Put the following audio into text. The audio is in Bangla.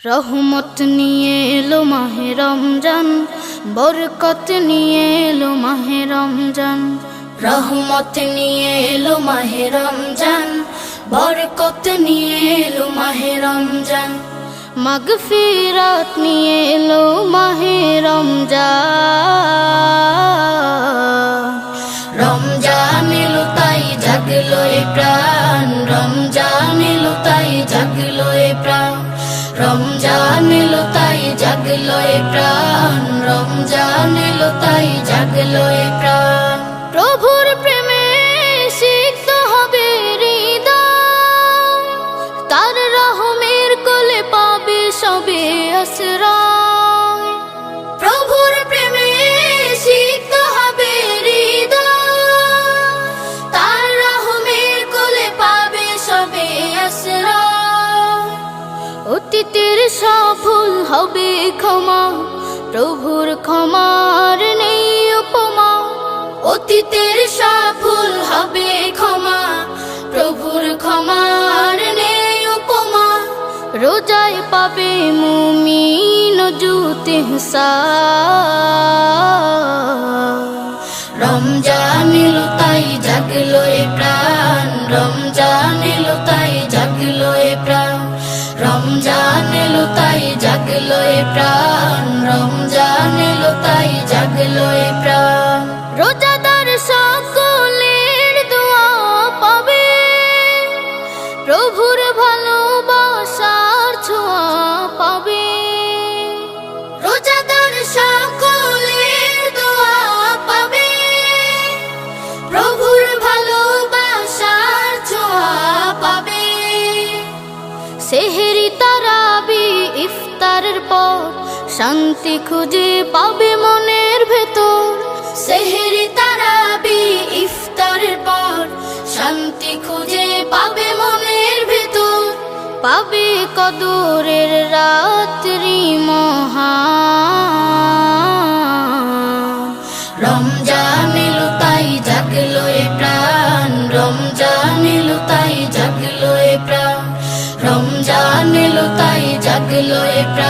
রহমত নিয়ে এলো মাহে রমজান, বরকত নিয়ে এলো মাহে রমজান। রহমত নিয়ে এলো মাহে রমজান, বরকত নিয়ে এলো মাহে রমজান। মাগফিরাত নিয়ে এলো মাহে রমজান। রমজান এলো তাই জাগলো এ প্রাণ, রমজান এলো তাই জাগলো এ প্রাণ। রমজান এলো তাই জাগলো এ প্রাণ, রমজান এলো তাই জাগলো এ প্রাণ। প্রভুর প্রেমে সিক্ত হবে হৃদয়, তার রহমের কোলে পাবে সবে আশ্রয়। প্রভুর প্রেমে সিক্ত হবে হৃদয়, তার রহমের কোলে পাবে সবে আশ্রয়। অতীতের সব ভুল হবে ক্ষমা, প্রভুর ক্ষমার নেই উপমা। অতীতের সব ভুল হবে ক্ষমা, প্রভুর ক্ষমার নেই উপমা। রোজায় পাবে মুমিন জুত ইহসান। রমজান এলো তাই জাগলো এ প্রাণ, রমজান এলো তাই জাগলো এ প্রাণ। রমজান এলো তাই জাগলো এ প্রাণ, রমজান এলো তাই জাগলো এ প্রাণ। রোজাদার সকলের দোয়া পাবে, প্রভুর ভালোবাসার ছোঁয়া পাবে। রোজাদার সকলের দোয়া পাবে, প্রভুর ভালোবাসার ছোঁয়া পাবে। সেহেরি তারাবি ইফতারের পর শান্তি খুঁজে পাবে মনের ভেতর। সেহেরি তারাবি ইফতারের পর শান্তি খুঁজে পাবে মনের ভেতর। পাবে কদরের রাত্রি মহান। রমজান এলো তাই জাগলো এ প্রাণ, রমজান এলো তাই জাগলো এ প্রাণ। রমজান এলো তাই জাগলো এ প্রাণ।